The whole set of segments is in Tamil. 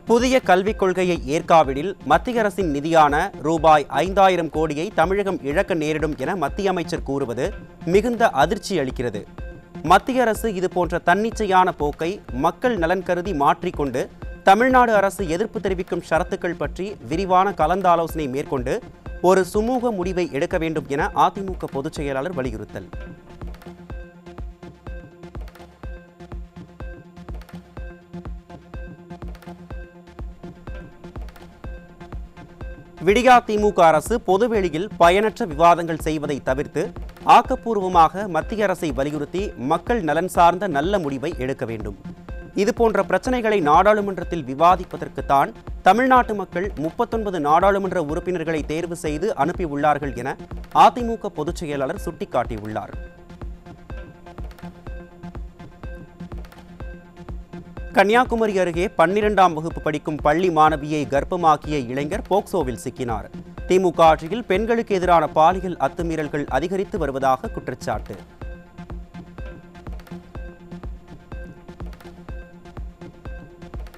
புதிய கல்விக் கொள்கையை ஏற்காவிடில் மத்திய அரசின் நிதியான ரூபாய் 5000 கோடியை தமிழகம் இழக்க நேரிடும் என மத்திய அமைச்சர் கூறுவது மிகுந்த அதிர்ச்சி அளிக்கிறது. மத்திய அரசு இதுபோன்ற தன்னிச்சையான போக்கை மக்கள் நலன் கருதி மாற்றிக்கொண்டு தமிழ்நாடு அரசு எதிர்ப்பு தெரிவிக்கும் ஷரத்துக்கள் பற்றி விரிவான கலந்தாலோசனை மேற்கொண்டு ஒரு சுமூக முடிவை எடுக்க வேண்டும் என அதிமுக பொதுச் செயலாளர் வலியுறுத்தல். விடியா திமுக அரசு பொதுவெளியில் பயனற்ற விவாதங்கள் செய்வதை தவிர்த்து ஆக்கப்பூர்வமாக மத்திய அரசை வலியுறுத்தி மக்கள் நலன் சார்ந்த நல்ல முடிவை எடுக்க வேண்டும். இதுபோன்ற பிரச்சனைகளை நாடாளுமன்றத்தில் விவாதிப்பதற்குத்தான் தமிழ்நாட்டு மக்கள் 39 நாடாளுமன்ற உறுப்பினர்களை தேர்வு செய்து அனுப்பியுள்ளார்கள் என அதிமுக பொதுச் செயலாளர் சுட்டிக்காட்டியுள்ளார். கன்னியாகுமரி அருகே 12ஆம் வகுப்பு படிக்கும் பள்ளி மாணவியை கர்ப்பமாக்கிய இளைஞர் போக்சோவில் சிக்கினார். திமுக ஆட்சியில் பெண்களுக்கு எதிரான பாலியல் அத்துமீறல்கள் அதிகரித்து வருவதாக குற்றச்சாட்டு.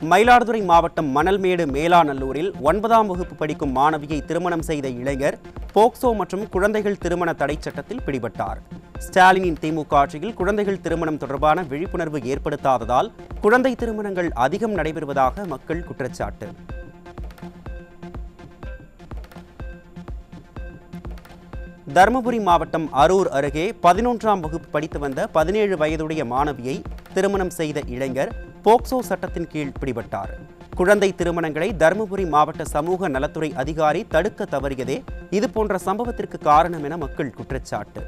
மயிலாடுதுறை மாவட்டம் மணல்மேடு மேலாநல்லூரில் 9ஆம் வகுப்பு படிக்கும் மாணவியை திருமணம் செய்த இளைஞர் போக்சோ மற்றும் குழந்தைகள் திருமண தடை சட்டத்தில் பிடிபட்டார். ஸ்டாலினின் திமுக ஆட்சியில் குழந்தைகள் திருமணம் தொடர்பான விழிப்புணர்வு ஏற்படுத்தாததால் குழந்தை திருமணங்கள் அதிகம் நடைபெறுவதாக மக்கள் குற்றச்சாட்டு. தருமபுரி மாவட்டம் அரூர் அருகே 11ஆம் வகுப்பு படித்து வந்த 17 வயதுடைய மாணவியை திருமணம் செய்த இளைஞர் போக்சோ சட்டத்தின் கீழ் பிடிபட்டார். குழந்தை திருமணங்களை தருமபுரி மாவட்ட சமூக நலத்துறை அதிகாரி தடுக்க தவறியதே இதுபோன்ற சம்பவத்திற்கு காரணம் என மக்கள் குற்றச்சாட்டு.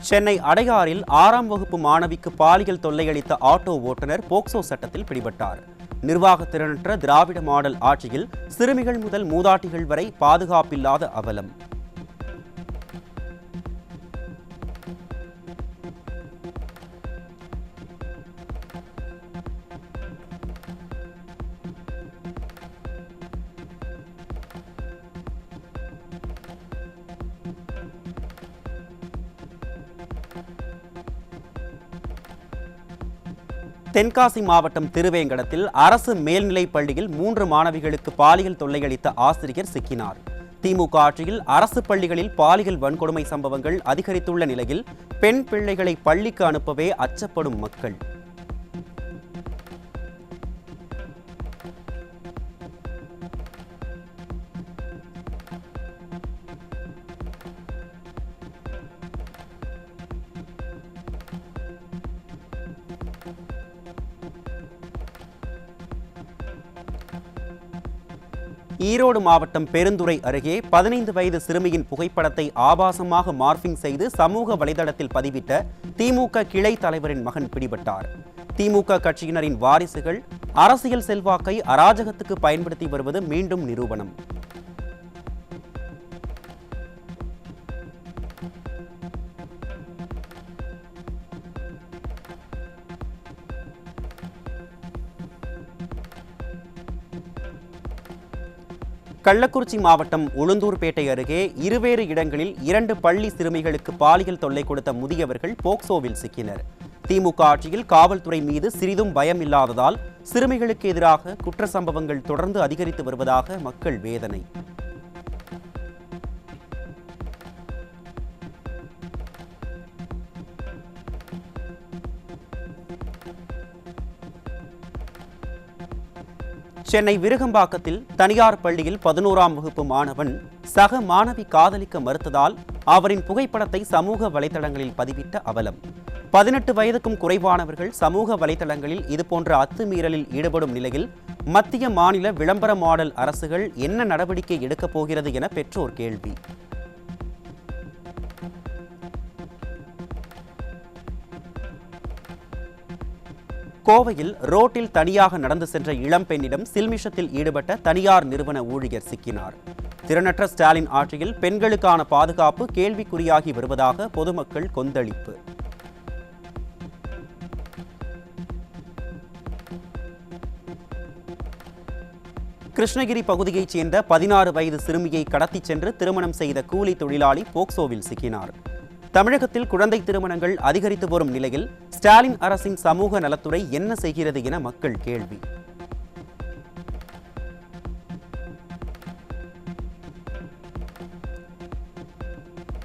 சென்னை அடையாறில் 6ஆம் வகுப்பு மாணவிக்கு பாலியல் தொல்லையளித்த ஆட்டோ ஓட்டுநர் போக்சோ சட்டத்தில் பிடிபட்டார். நிர்வாக திறனற்ற திராவிட மாடல் ஆட்சியில் சிறுமிகள் முதல் மூதாட்டிகள் வரை பாதுகாப்பில்லாத அவலம். தென்காசி மாவட்டம் திருவேங்கடத்தில் அரசு மேல்நிலைப் பள்ளியில் 3 மாணவிகளுக்கு பாலியல் தொல்லையளித்த ஆசிரியர் சிக்கினார். திமுக ஆட்சியில் அரசு பள்ளிகளில் பாலியல் வன்கொடுமை சம்பவங்கள் அதிகரித்துள்ள நிலையில் பெண் பிள்ளைகளை பள்ளிக்கு அனுப்பவே அச்சப்படும் மக்கள். ஈரோடு மாவட்டம் பெருந்துறை அருகே 15 வயது சிறுமியின் புகைப்படத்தை ஆபாசமாக மார்பிங் செய்து சமூக வலைதளத்தில் பதிவிட்ட திமுக கிளை தலைவரின் மகன் பிடிபட்டார். திமுக கட்சியினரின் வாரிசுகள் அரசியல் செல்வாக்கை அராஜகத்துக்கு பயன்படுத்தி வருவது மீண்டும் நிரூபணம். கள்ளக்குறிச்சி மாவட்டம் உளுந்தூர்பேட்டை அருகே இருவேறு இடங்களில் 2 பள்ளி சிறுமிகளுக்கு பாலியல் தொல்லை கொடுத்த முதியவர்கள் போக்சோவில் சிக்கினர். திமுக ஆட்சியில் காவல்துறை மீது சிறிதும் பயம் இல்லாததால் சிறுமிகளுக்கு எதிராக குற்ற சம்பவங்கள் தொடர்ந்து அதிகரித்து வருவதாக மக்கள் வேதனை. சென்னை விருகம்பாக்கத்தில் தனியார் பள்ளியில் 11ஆம் வகுப்பு மாணவன் சக மாணவி காதலிக்க மறுத்ததால் அவரின் புகைப்படத்தை சமூக வலைதளங்களில் பதிவிட்ட அவலம். 18 வயதுக்கும் குறைவானவர்கள் சமூக வலைதளங்களில் இதுபோன்ற அத்துமீறலில் ஈடுபடும் நிலையில் மத்திய மாநில விளம்பர மாடல் அரசுகள் என்ன நடவடிக்கை எடுக்கப் போகிறது என பெற்றோர் கேள்வி. கோவையில் ரோட்டில் தனியாக நடந்து சென்ற இளம்பெண்ணிடம் சில்மிஷத்தில் ஈடுபட்ட தனியார் நிறுவன ஊழியர் சிக்கினார். திறனற்ற ஸ்டாலின் ஆட்சியில் பெண்களுக்கான பாதுகாப்பு கேள்விக்குறியாகி வருவதாக பொதுமக்கள் கொந்தளிப்பு. கிருஷ்ணகிரி பகுதியைச் சேர்ந்த 16 வயது சிறுமியை கடத்திச் சென்று திருமணம் செய்த கூலி தொழிலாளி போக்சோவில் சிக்கினார். தமிழகத்தில் குழந்தை திருமணங்கள் அதிகரித்து வரும் நிலையில் ஸ்டாலின் அரசின் சமூக நலத்துறை என்ன செய்கிறது என மக்கள் கேள்வி.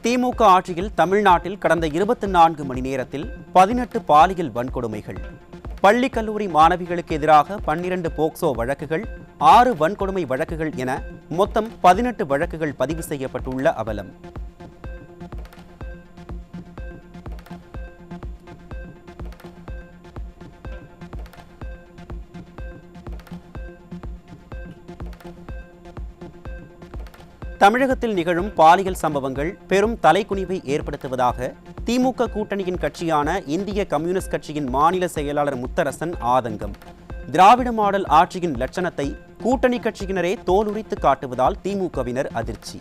திமுக ஆட்சியில் தமிழ்நாட்டில் கடந்த 24 மணி நேரத்தில் 18 பாலியல் வன்கொடுமைகள், பள்ளி கல்லூரி மாணவிகளுக்கு எதிராக 12 போக்சோ வழக்குகள், 6 வன்கொடுமை வழக்குகள் என மொத்தம் 18 வழக்குகள் பதிவு செய்யப்பட்டுள்ள அவலம். தமிழகத்தில் நிகழும் பாலியல் சம்பவங்கள் பெரும் தலைக்குனிவை ஏற்படுத்துவதாக திமுக கூட்டணியின் கட்சியான இந்திய கம்யூனிஸ்ட் கட்சியின் மாநில செயலாளர் முத்தரசன் ஆதங்கம். திராவிட மாடல் ஆட்சியின் லட்சணத்தை கூட்டணி கட்சியினரே தோலுரித்து காட்டுவதால் திமுகவினர் அதிர்ச்சி.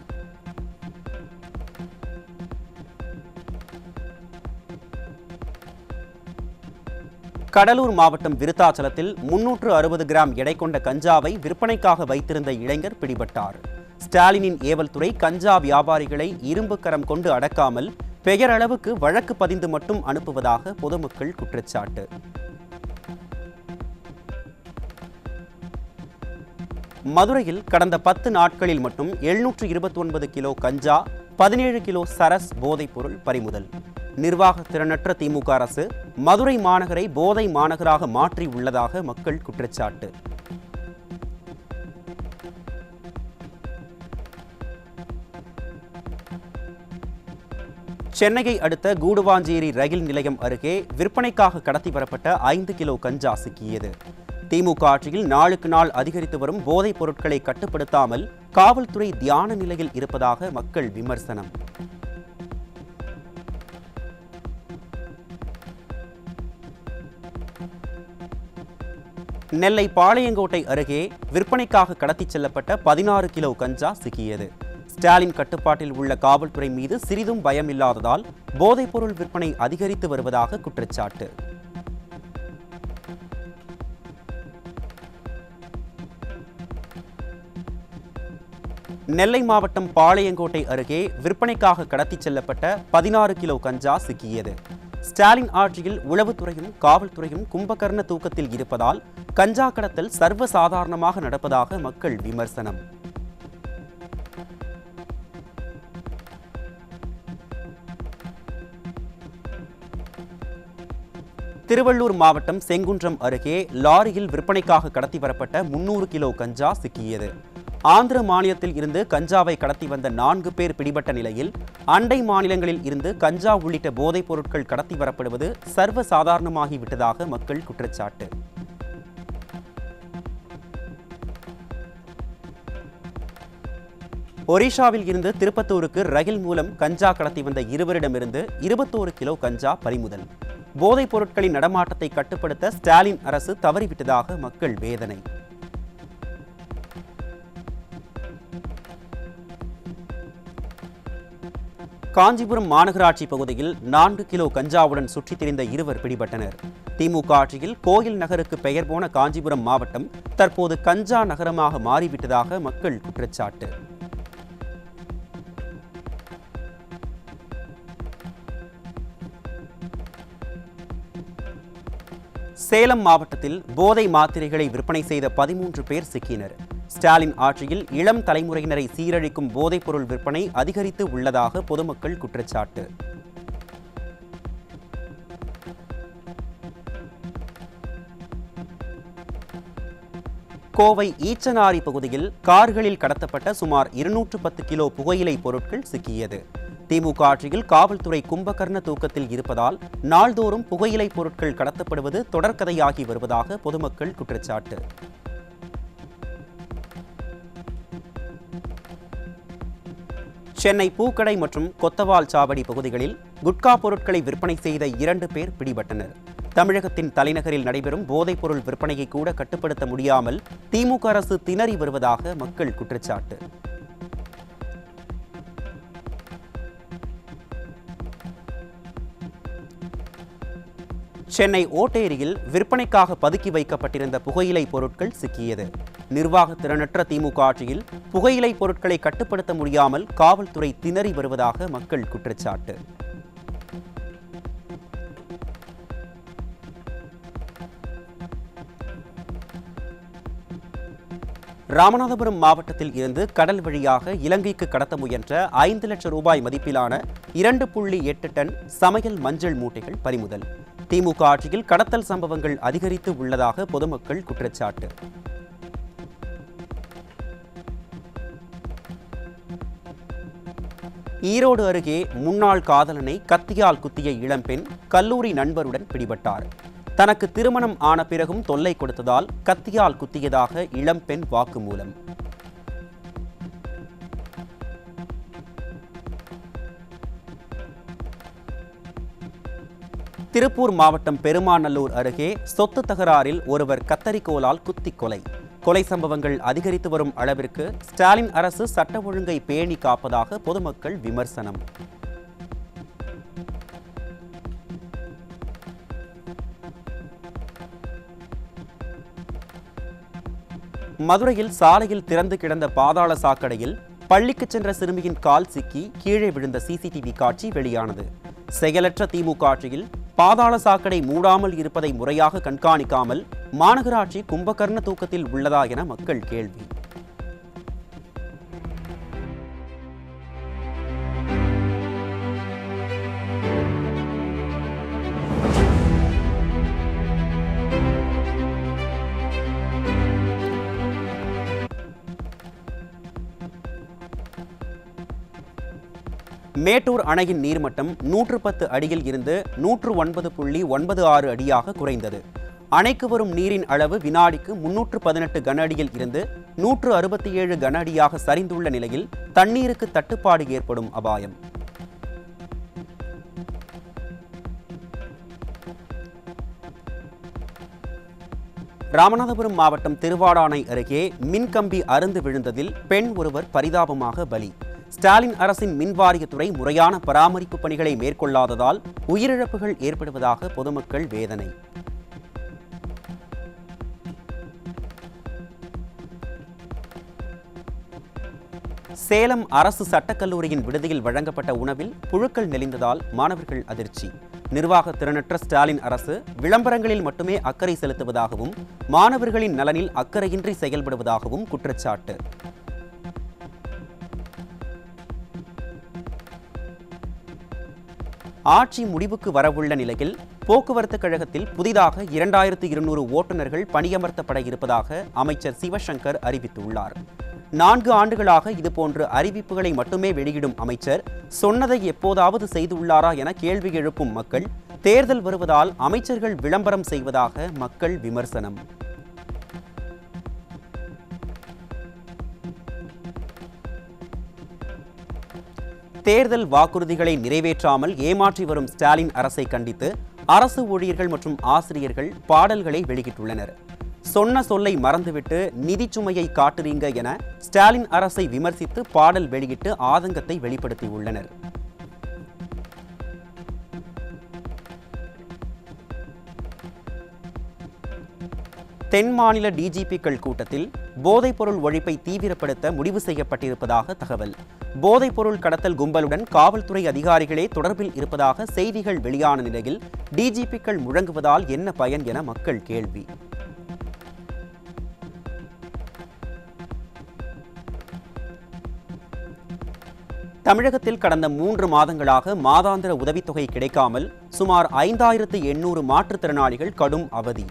கடலூர் மாவட்டம் விருத்தாச்சலத்தில் 360 கிராம் எடை கொண்ட கஞ்சாவை விற்பனைக்காக வைத்திருந்த இளைஞர் பிடிபட்டார். ஸ்டாலினின் ஏவல் துறை கஞ்சா வியாபாரிகளை இரும்பு கரம் கொண்டு அடக்காமல் பெயரளவுக்கு வழக்கு பதிந்து மட்டும் அனுப்புவதாக பொதுமக்கள் குற்றச்சாட்டு. மதுரையில் கடந்த 10 நாட்களில் மட்டும் 729 கிலோ கஞ்சா, 17 கிலோ சரஸ் போதைப்பொருள் பறிமுதல். நிர்வாக திறனற்ற திமுக அரசு மதுரை மாநகரை போதை மாநகராக மாற்றி உள்ளதாக மக்கள் குற்றச்சாட்டு. சென்னையை அடுத்த கூடுவாஞ்சேரி ரயில் நிலையம் அருகே விற்பனைக்காக கடத்தி வரப்பட்ட 5 கிலோ கஞ்சா சிக்கியது. திமுக ஆட்சியில் நாளுக்கு நாள் அதிகரித்து வரும் போதைப் பொருட்களை கட்டுப்படுத்தாமல் காவல்துறை தியான நிலையில் இருப்பதாக மக்கள் விமர்சனம். நெல்லை பாளையங்கோட்டை அருகே விற்பனைக்காக கடத்திச் செல்லப்பட்ட 16 கிலோ கஞ்சா சிக்கியது. ஸ்டாலின் கட்டுப்பாட்டில் உள்ள காவல்துறை மீது சிறிதும் பயமில்லாததால் போதைப்பொருள் விற்பனை அதிகரித்து வருவதாக குற்றச்சாட்டு. நெல்லை மாவட்டம் பாளையங்கோட்டை அருகே விற்பனைக்காக கடத்திச் செல்லப்பட்ட 16 கிலோ கஞ்சா சிக்கியது. ஸ்டாலின் ஆட்சியில் உளவுத்துறையும் காவல்துறையும் கும்பகர்ண தூக்கத்தில் இருப்பதால் கஞ்சா கடத்தல் சர்வசாதாரணமாக நடப்பதாக மக்கள் விமர்சனம். திருவள்ளூர் மாவட்டம் செங்குன்றம் அருகே லாரியில் விற்பனைக்காக கடத்தி வரப்பட்ட 300 கிலோ கஞ்சா சிக்கியது. ஆந்திர மாநிலத்தில் இருந்து கஞ்சாவை கடத்தி வந்த 4 பேர் பிடிபட்ட நிலையில் அண்டை மாநிலங்களில் இருந்து கஞ்சா உள்ளிட்ட போதைப் பொருட்கள் கடத்தி வரப்படுவது சர்வசாதாரணமாகிவிட்டதாக மக்கள் குற்றச்சாட்டு. ஒரிஷாவில் இருந்து திருப்பத்தூருக்கு ரயில் மூலம் கஞ்சா கடத்தி வந்த இருவரிடமிருந்து 21 கிலோ கஞ்சா பறிமுதல். போதைப் பொருட்களின் நடமாட்டத்தை கட்டுப்படுத்த ஸ்டாலின் அரசு தவறிவிட்டதாக மக்கள் வேதனை. காஞ்சிபுரம் மாநகராட்சி பகுதியில் 4 கிலோ கஞ்சாவுடன் சுற்றித் திரிந்த இருவர் பிடிபட்டனர். திமுக ஆட்சியில் கோயில் நகருக்கு பெயர் போன காஞ்சிபுரம் மாவட்டம் தற்போது கஞ்சா நகரமாக மாறிவிட்டதாக மக்கள் குற்றச்சாட்டு. சேலம் மாவட்டத்தில் போதை மாத்திரைகளை விற்பனை செய்த 13 பேர் சிக்கினர். ஸ்டாலின் ஆட்சியில் இளம் தலைமுறையினரை சீரழிக்கும் போதைப்பொருள் விற்பனை அதிகரித்து உள்ளதாக பொதுமக்கள் குற்றச்சாட்டு. கோவை ஈச்சனாரி பகுதியில் கார்களில் கடத்தப்பட்ட சுமார் 210 கிலோ புகையிலை பொருட்கள் சிக்கியது. திமுக ஆட்சியில் காவல்துறை கும்பகர்ண தூக்கத்தில் இருப்பதால் நாள்தோறும் புகையிலை பொருட்கள் கடத்தப்படுவது தொடர்கதையாகி வருவதாக பொதுமக்கள் குற்றச்சாட்டு. சென்னை பூக்கடை மற்றும் கொத்தவால் சாவடி பகுதிகளில் குட்கா பொருட்களை விற்பனை செய்த 2 பேர் பிடிபட்டனர். தமிழகத்தின் தலைநகரில் நடைபெறும் போதைப்பொருள் விற்பனையை கூட கட்டுப்படுத்த முடியாமல் திமுக அரசு திணறி வருவதாக மக்கள் குற்றச்சாட்டு. சென்னை ஓட்டேரியில் விற்பனைக்காக பதுக்கி வைக்கப்பட்டிருந்த புகையிலை பொருட்கள் சிக்கியது. நிர்வாக திறனற்ற திமுக ஆட்சியில் புகையிலை பொருட்களை கட்டுப்படுத்த முடியாமல் காவல்துறை திணறி வருவதாக மக்கள் குற்றச்சாட்டு. ராமநாதபுரம் மாவட்டத்தில் இருந்து கடல் வழியாக இலங்கைக்கு கடத்த முயன்ற 5 லட்சம் ரூபாய் மதிப்பிலான 2.8 டன் சமையல் மஞ்சள் மூட்டைகள் பறிமுதல். திமுக ஆட்சியில் கடத்தல் சம்பவங்கள் அதிகரித்து உள்ளதாக பொதுமக்கள் குற்றச்சாட்டு. ஈரோடு அருகே முன்னாள் காதலனை கத்தியால் குத்திய இளம்பெண் கல்லூரி நண்பருடன் பிடிபட்டார். தனக்கு திருமணம் ஆன பிறகும் தொல்லை கொடுத்ததால் கத்தியால் குத்தியதாக இளம்பெண் வாக்குமூலம். திருப்பூர் மாவட்டம் பெருமாநல்லூர் அருகே சொத்து தகராறில் ஒருவர் கத்தரிக்கோலால் குத்தி கொலை. கொலை சம்பவங்கள் அதிகரித்து வரும் அளவிற்கு ஸ்டாலின் அரசு சட்ட ஒழுங்கை பேணி காப்பதாக பொதுமக்கள் விமர்சனம். மதுரையில் சாலையில் திறந்து கிடந்த பாதாள சாக்கடையில் பள்ளிக்கு சென்ற சிறுமியின் கால் சிக்கி கீழே விழுந்த சிசிடிவி காட்சி வெளியானது. செயலற்ற திமுக ஆட்சியில் பாதாள சாக்கடை மூடாமல் இருப்பதை முறையாக கண்காணிக்காமல் மாநகராட்சி கும்பகர்ண தூக்கத்தில் உள்ளதா என மக்கள் கேள்வி. மேட்டூர் அணையின் நீர்மட்டம் 110 அடியில் இருந்து 109.96 அடியாக குறைந்தது. அணைக்கு வரும் நீரின் அளவு வினாடிக்கு 318 கன அடியில் இருந்து 167 கன அடியாக சரிந்துள்ள நிலையில் தண்ணீருக்கு தட்டுப்பாடு ஏற்படும் அபாயம். ராமநாதபுரம் மாவட்டம் திருவாடானை அருகே மின்கம்பி அறுந்து விழுந்ததில் பெண் ஒருவர் பரிதாபமாக பலி. ஸ்டாலின் அரசின் மின்வாரியத்துறை முறையான பராமரிப்பு பணிகளை மேற்கொள்ளாததால் உயிரிழப்புகள் ஏற்படுவதாக பொதுமக்கள் வேதனை. சேலம் அரசு சட்டக்கல்லூரியின் விடுதியில் வழங்கப்பட்ட உணவில் புழுக்கள் நெளிந்ததால் மாணவர்கள் அதிர்ச்சி. நிர்வாக திறனற்ற ஸ்டாலின் அரசு விளம்பரங்களில் மட்டுமே அக்கறை செலுத்துவதாகவும் மாணவர்களின் நலனில் அக்கறையின்றி செயல்படுவதாகவும் குற்றச்சாட்டு. ஆட்சி முடிவுக்கு வரவுள்ள நிலையில் போக்குவரத்து கழகத்தில் புதிதாக 2200 ஓட்டுநர்கள் பணியமர்த்தப்பட இருப்பதாக அமைச்சர் சிவசங்கர் அறிவித்துள்ளார். 4 ஆண்டுகளாக இதுபோன்ற அறிவிப்புகளை மட்டுமே வெளியிடும் அமைச்சர் சொன்னதை எப்போதாவது செய்துள்ளாரா என கேள்வி எழுப்பும் மக்கள், தேர்தல் வருவதால் அமைச்சர்கள் விளம்பரம் செய்வதாக மக்கள் விமர்சனம். தேர்தல் வாக்குறுதிகளை நிறைவேற்றாமல் ஏமாற்றி வரும் ஸ்டாலின் அரசை கண்டித்து அரசு ஊழியர்கள் மற்றும் ஆசிரியர்கள் பாடல்களை வெளியிட்டுள்ளனர். சொன்ன சொல்லை மறந்துவிட்டு நிதி சுமையை காட்டுறீங்க என ஸ்டாலின் அரசை விமர்சித்து பாடல் வெளியிட்டு ஆதங்கத்தை வெளிப்படுத்தியுள்ளனர். தென் மாநில டிஜிபிக்கள் கூட்டத்தில் போதைப்பொருள் ஒழிப்பை தீவிரப்படுத்த முடிவு செய்யப்பட்டிருப்பதாக தகவல். போதைப்பொருள் கடத்தல் கும்பலுடன் காவல்துறை அதிகாரிகளே தொடர்பில் இருப்பதாக செய்திகள் வெளியான நிலையில் டிஜிபிக்கள் முழங்குவதால் என்ன பயன் என மக்கள் கேள்வி. தமிழகத்தில் கடந்த 3 மாதங்களாக மாதாந்திர உதவித்தொகை கிடைக்காமல் சுமார் 5800 மாற்றுத்திறனாளிகள் கடும் அவதி.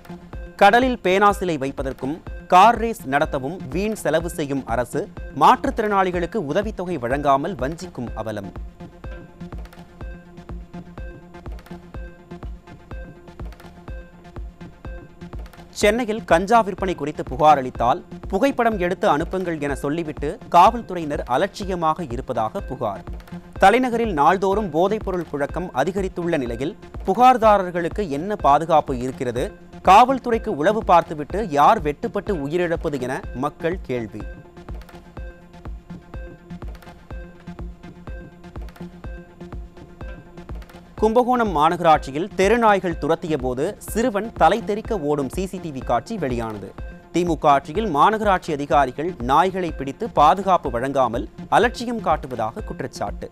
கடலில் பேனா சிலை வைப்பதற்கும் கார் ரேஸ் நடத்தவும் வீண் செலவு செய்யும் அரசு மாற்றுத்திறனாளிகளுக்கு உதவித்தொகை வழங்காமல் வஞ்சிக்கும் அவலம். சென்னையில் கஞ்சா விற்பனை குறித்து புகார் அளித்தால் புகைப்படம் எடுத்து அனுப்புங்கள் என சொல்லிவிட்டு காவல்துறையினர் அலட்சியமாக இருப்பதாக புகார். தலைநகரில் நாள்தோறும் போதைப்பொருள் புழக்கம் அதிகரித்துள்ள நிலையில் புகார்தாரர்களுக்கு என்ன பாதுகாப்பு இருக்கிறது? காவல்துறைக்கு உளவு பார்த்துவிட்டு யார் வெட்டுப்பட்டு உயிரிழப்பது என மக்கள் கேள்வி. கும்பகோணம் மாநகராட்சியில் தெருநாய்கள் துரத்திய போது சிறுவன் தலை தெறிக்க ஓடும் சிசிடிவி காட்சி வெளியானது. திமுக ஆட்சியில் மாநகராட்சி அதிகாரிகள் நாய்களை பிடித்து பாதுகாப்பு வழங்காமல் அலட்சியம் காட்டுவதாக குற்றச்சாட்டு.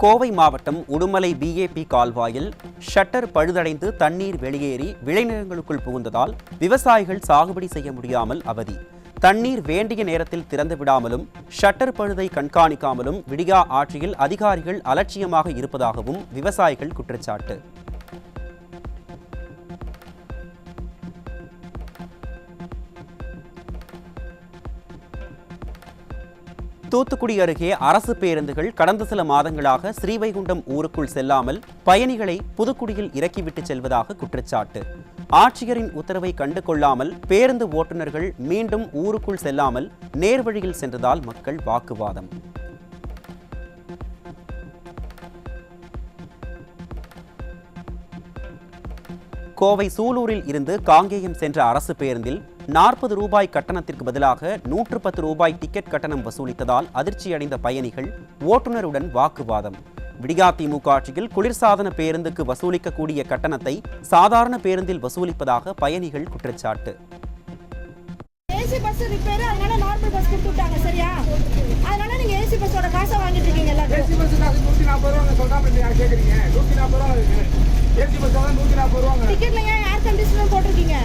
கோவை மாவட்டம் உடுமலை பிஏபி கால்வாயில் ஷட்டர் பழுதடைந்து தண்ணீர் வெளியேறி விளைநிலங்களுக்குள் புகுந்ததால் விவசாயிகள் சாகுபடி செய்ய முடியாமல் அவதி. தண்ணீர் வேண்டிய நேரத்தில் திறந்து விடாமலும் ஷட்டர் பழுதை கண்காணிக்காமலும் விடியா ஆட்சியில் அதிகாரிகள் அலட்சியமாக இருப்பதாகவும் விவசாயிகள் குற்றச்சாட்டு. தூத்துக்குடி அருகே அரசு பேருந்துகள் கடந்த சில மாதங்களாக ஸ்ரீவைகுண்டம் ஊருக்குள் செல்லாமல் பயணிகளை புதுக்குடியில் இறக்கிவிட்டு செல்வதாக குற்றச்சாட்டு. ஆட்சியரின் உத்தரவை கண்டு கொள்ளாமல் பேருந்து ஓட்டுநர்கள் மீண்டும் ஊருக்குள் செல்லாமல் நேர்வழியில் சென்றதால் மக்கள் வாக்குவாதம். கோவை சூலூரில் இருந்து காங்கேயம் சென்ற அரசு பேருந்தில் 40 ரூபாய் கட்டணத்திற்கு பதிலாக 110 ரூபாய் டிக்கெட் கட்டணம் வசூலித்ததால் அதிர்ச்சியடைந்த பயணிகள் ஓட்டுநருடன் வாக்குவாதம். விடியா திமுக ஆட்சியில் குளிர்சாதன பேருந்துக்கு வசூலிக்கக்கூடிய கட்டணத்தை சாதாரண பேருந்தில் வசூலிப்பதாக பயணிகள் குற்றச்சாட்டு. ஏசி பஸ் ரிப்பேர், அதனால நார்மல் பஸ் கொடுத்துட்டாங்க. சரியா? அதனால நீங்க ஏசி பஸ்ஸோட காசை வாங்கிட்டு இருக்கீங்க. எல்லாரும் ஏசி பஸ் காசு 140 ரூபாய் சொல்றாம நீங்க கேக்குறீங்க. 140 ரூபாய் இருக்கு. ஏசி பஸ் தான் 140 ரூபாய். டிக்கெட்ல ஏன் ஏர் கண்டிஷனர் போட்டுருக்கீங்க?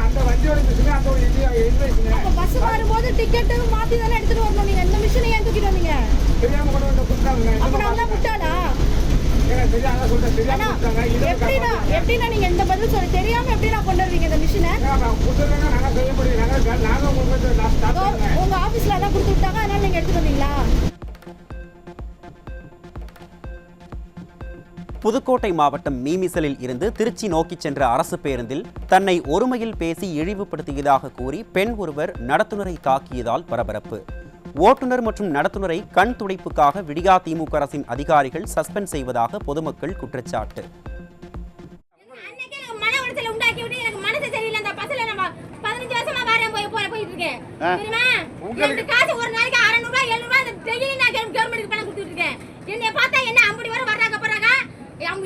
அந்த வண்டியோட மிஷின் அந்த ஒரு இன்வாய்ஸ்ங்க. அப்ப பஸ் வரும்போது டிக்கெட் மாத்தி தான எடுத்துட்டு வரணும். நீங்க இந்த மிஷினை ஏன் தூக்கிட்டு வந்தீங்க? தெரியாம கொண்டு வந்து கொடுத்தாங்க. அப்ப நான் முட்டாளா? தெரியாம சொல்றேன். தெரியாம கொடுத்தாங்க. எப்படினா நீங்க இந்த பதில் சொல்லி தெரியாம எப்படி நான் கொண்டு வருவீங்க இந்த மிஷினை? கொடுத்தறேன்னா நாங்க செய்ய முடியும். நாங்க உங்களுக்கு ஸ்டாப் பண்ணுங்க. உங்க ஆபீஸ்ல தான் கொடுத்து விட்டாங்க. அதனால நீங்க எடுத்து வந்தீங்களா? புதுக்கோட்டை மாவட்டம் மீமிசலில் இருந்து திருச்சி நோக்கி சென்ற அரசு பேருந்தில் தன்னை ஒருமையில் பேசி இழிவுபடுத்தியதாக கூறி பெண் ஒருவர் நடத்துனரை தாக்கியதால் பரபரப்பு. ஓட்டுநர் மற்றும் நடத்துனரை கண் துடைப்புக்காக விடியா திமுக அரசின் அதிகாரிகள் சஸ்பெண்ட் செய்வதாக பொதுமக்கள் குற்றச்சாட்டு.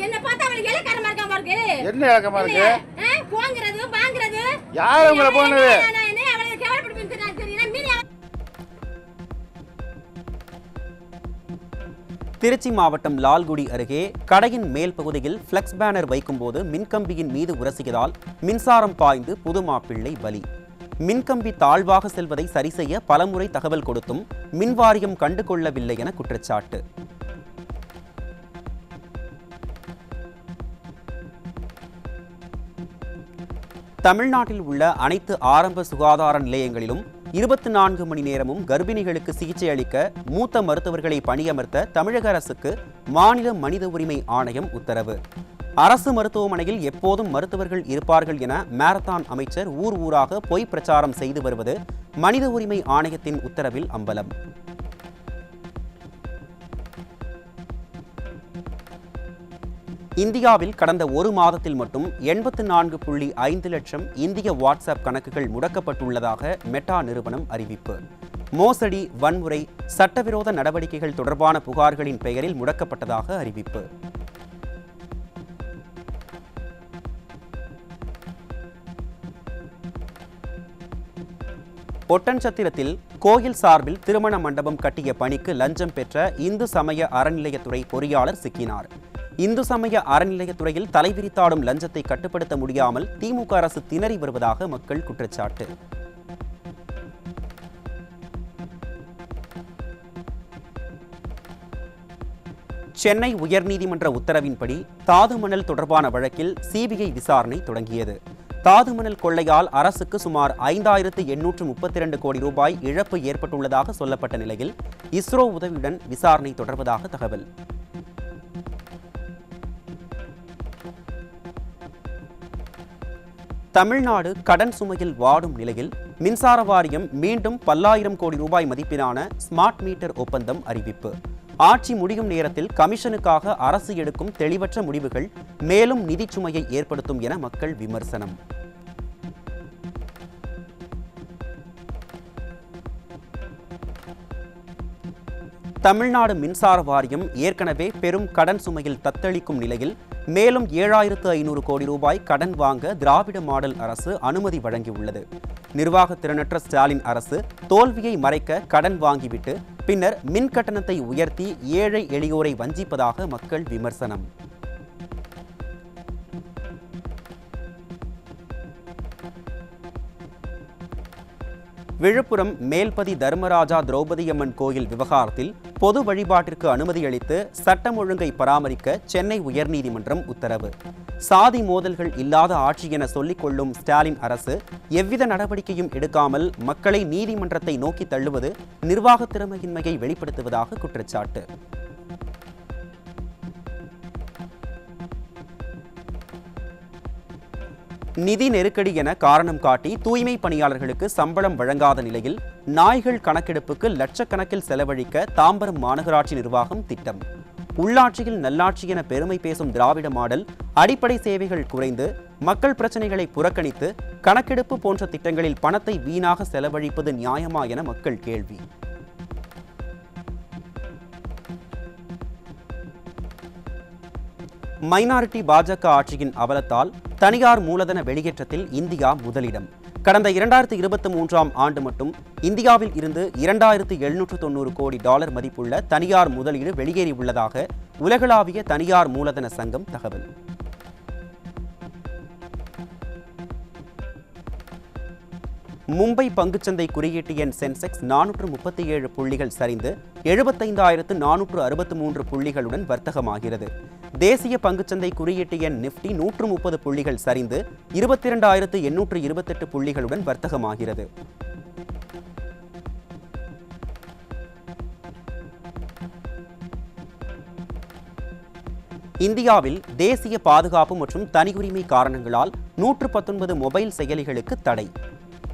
என்ன பார்த்தா அவளுக்கு இலக்கரமா இருக்கா பாருங்க. என்ன இலக்கரமா இருக்கு? போங்கறது வாங்குறது யார் உங்கள போனது? அவளை கேவலப்படுத்திட்டு தெரியல. திருச்சி மாவட்டம் லால்குடி அருகே கடையின் மேல் பகுதியில் பிளக்ஸ் பேனர் வைக்கும்போது மின்கம்பியின் மீது உரசியதால் மின்சாரம் பாய்ந்து புது மாப்பிள்ளை பலி. மின்கம்பி தாழ்வாக செல்வதை சரி செய்ய பலமுறை தகவல் கொடுத்தும் மின்வாரியம் கண்டுகொள்ளவில்லை என குற்றச்சாட்டு. தமிழ்நாட்டில் உள்ள அனைத்து ஆரம்ப சுகாதார நிலையங்களிலும் 24 மணி நேரமும் கர்ப்பிணிகளுக்கு சிகிச்சை அளிக்க மூத்த மருத்துவர்களை பணியமர்த்த தமிழக அரசுக்கு மாநில மனித உரிமை ஆணையம் உத்தரவு. அரசு மருத்துவமனையில் எப்போதும் மருத்துவர்கள் இருப்பார்கள் என மாரத்தான் அமைச்சர் ஊர் ஊராக பொய் பிரச்சாரம் செய்து வருவது மனித உரிமை ஆணையத்தின் உத்தரவில் அம்பலம். இந்தியாவில் கடந்த ஒரு மாதத்தில் மட்டும் 84.5 லட்சம் இந்திய வாட்ஸ்அப் கணக்குகள் முடக்கப்பட்டுள்ளதாக மெட்டா நிறுவனம் அறிவிப்பு. மோசடி, வன்முறை, சட்டவிரோத நடவடிக்கைகள் தொடர்பான புகார்களின் பெயரில் முடக்கப்பட்டதாக அறிவிப்பு. ஒட்டன்சத்திரத்தில் கோயில் சார்பில் திருமண மண்டபம் கட்டிய பணிக்கு லஞ்சம் பெற்ற இந்து சமய அறநிலையத்துறை பொறியாளர் சிக்கினார். இந்து சமய அறநிலையத்துறையில் தலைவிரித்தாடும் லஞ்சத்தை கட்டுப்படுத்த முடியாமல் திமுக அரசு திணறி வருவதாக மக்கள் குற்றச்சாட்டு. சென்னை உயர்நீதிமன்ற உத்தரவின்படி தாது மணல் தொடர்பான வழக்கில் சிபிஐ விசாரணை தொடங்கியது. தாது மணல் கொள்ளையால் அரசுக்கு சுமார் 5832 கோடி ரூபாய் இழப்பு ஏற்பட்டுள்ளதாக சொல்லப்பட்ட நிலையில் இஸ்ரோ உதவியுடன் விசாரணை தொடர்வதாக தகவல். தமிழ்நாடு கடன் சுமையில் வாடும் நிலையில் மின்சார வாரியம் மீண்டும் பல்லாயிரம் கோடி ரூபாய் மதிப்பிலான ஸ்மார்ட் மீட்டர் ஒப்பந்தம் அறிவிப்பு. ஆட்சி முடியும் நேரத்தில் கமிஷனுக்காக அரசு எடுக்கும் தெளிவற்ற முடிவுகள் மேலும் நிதி சுமையை ஏற்படுத்தும் என மக்கள் விமர்சனம். தமிழ்நாடு மின்சார வாரியம் ஏற்கனவே பெரும் கடன் சுமையில் தத்தளிக்கும் நிலையில் மேலும் 7500 கோடி ரூபாய் கடன் வாங்க திராவிட மாடல் அரசு அனுமதி வழங்கியுள்ளது. நிர்வாக திறனற்ற ஸ்டாலின் அரசு தோல்வியை மறைக்க கடன் வாங்கிவிட்டு பின்னர் மின் கட்டணத்தை உயர்த்தி ஏழை எளியோரை வஞ்சிப்பதாக மக்கள் விமர்சனம். விழுப்புரம் மேல்பதி தர்மராஜா திரௌபதியம்மன் கோயில் விவகாரத்தில் பொது வழிபாட்டிற்கு அனுமதி அளித்து சட்டம் ஒழுங்கை பராமரிக்க சென்னை உயர்நீதிமன்றம் உத்தரவு. சாதி மோதல்கள் இல்லாத ஆட்சி என சொல்லிக் கொள்ளும் ஸ்டாலின் அரசு எவ்வித நடவடிக்கையும் எடுக்காமல் மக்களை நீதிமன்றத்தை நோக்கி தள்ளுவது நிர்வாக திறமையின்மையை வெளிப்படுத்துவதாக குற்றச்சாட்டு. நிதி நெருக்கடி என காரணம் காட்டி தூய்மை பணியாளர்களுக்கு சம்பளம் வழங்காத நிலையில் நாய்கள் கணக்கெடுப்புக்கு லட்சக்கணக்கில் செலவழிக்க தாம்பரம் மாநகராட்சி நிர்வாகம் திட்டம். உள்ளாட்சியில் நல்லாட்சி என பெருமை பேசும் திராவிட மாடல் அடிப்படை சேவைகள் குறைந்து மக்கள் பிரச்சனைகளை புறக்கணித்து கணக்கெடுப்பு போன்ற திட்டங்களில் பணத்தை வீணாக செலவழிப்பது நியாயமா என மக்கள் கேள்வி. மைனாரிட்டி பாஜக ஆட்சியின் அவலத்தால் தனியார் மூலதன வெளியேற்றத்தில் இந்தியா முதலிடம். கடந்த 2023ஆம் ஆண்டு மட்டும் இந்தியாவில் இருந்து 2790 கோடி டாலர் மதிப்புள்ள தனியார் முதலீடு வெளியேறியுள்ளதாக உலகளாவிய தனியார் மூலதன சங்கம் தகவல். மும்பை பங்குச்சந்தை குறியீட்டு எண் சென்செக்ஸ் 437 புள்ளிகள் சரிந்து 75,463 புள்ளிகளுடன் வர்த்தகமாகிறது. தேசிய பங்குச்சந்தை குறியீட்டு எண் நிப்டி 130 புள்ளிகள் சரிந்து 22,828 புள்ளிகளுடன் வர்த்தகமாகிறது. இந்தியாவில் தேசிய பாதுகாப்பு மற்றும் தனியுரிமை காரணங்களால் 119 மொபைல் செயலிகளுக்கு தடை.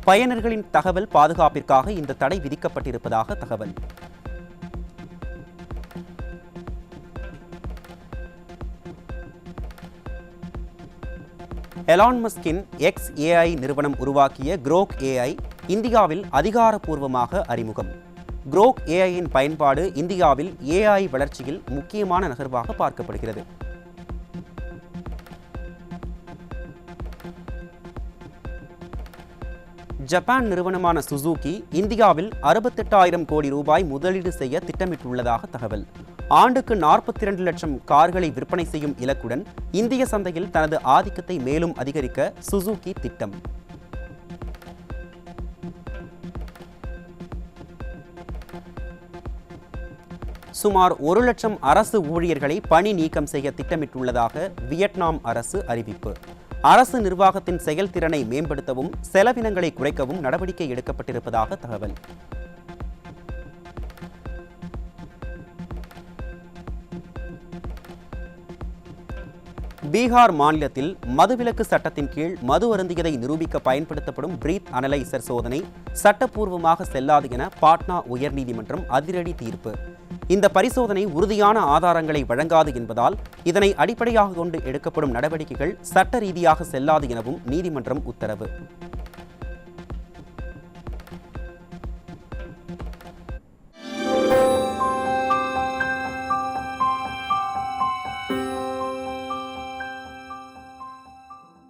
பயனர்களின் தகவல் பாதுகாப்பிற்காக இந்த தடை விதிக்கப்பட்டிருப்பதாக தகவல். எலான் மஸ்கின் XAI நிறுவனம் உருவாக்கிய Grok AI இந்தியாவில் அதிகாரப்பூர்வமாக அறிமுகம். Grok AI-யின் பயன்பாடு இந்தியாவில் AI வளர்ச்சியில் முக்கியமான நகர்வாக பார்க்கப்படுகிறது. ஜப்பான் நிறுவனமான சுசுகி இந்தியாவில் 68,000 கோடி ரூபாய் முதலீடு செய்ய திட்டமிட்டுள்ளதாக தகவல். ஆண்டுக்கு 42 லட்சம் கார்களை விற்பனை செய்யும் இலக்குடன் இந்திய சந்தையில் தனது ஆதிக்கத்தை மேலும் அதிகரிக்க சுசுகி திட்டம். சுமார் 1 லட்சம் அரசு ஊழியர்களை பணி நீக்கம் செய்ய திட்டமிட்டுள்ளதாக வியட்நாம் அரசு அறிவிப்பு. அரசு நிர்வாகத்தின் செயல்திறனை மேம்படுத்தவும் செலவினங்களை குறைக்கவும் நடவடிக்கை எடுக்கப்பட்டிருப்பதாக தகவல். பீகார் மாநிலத்தில் மதுவிலக்கு சட்டத்தின் கீழ் மது அருந்தியதை நிரூபிக்க பயன்படுத்தப்படும் பிரீத் அனலைசர் சோதனை சட்டப்பூர்வமாக செல்லாது என பாட்னா உயர்நீதிமன்றம் அதிரடி தீர்ப்பு. இந்த பரிசோதனை உறுதியான ஆதாரங்களை வழங்காது என்பதால் இதனை அடிப்படையாக கொண்டு எடுக்கப்படும் நடவடிக்கைகள் சட்ட ரீதியாக செல்லாது எனவும் நீதிமன்றம் உத்தரவு.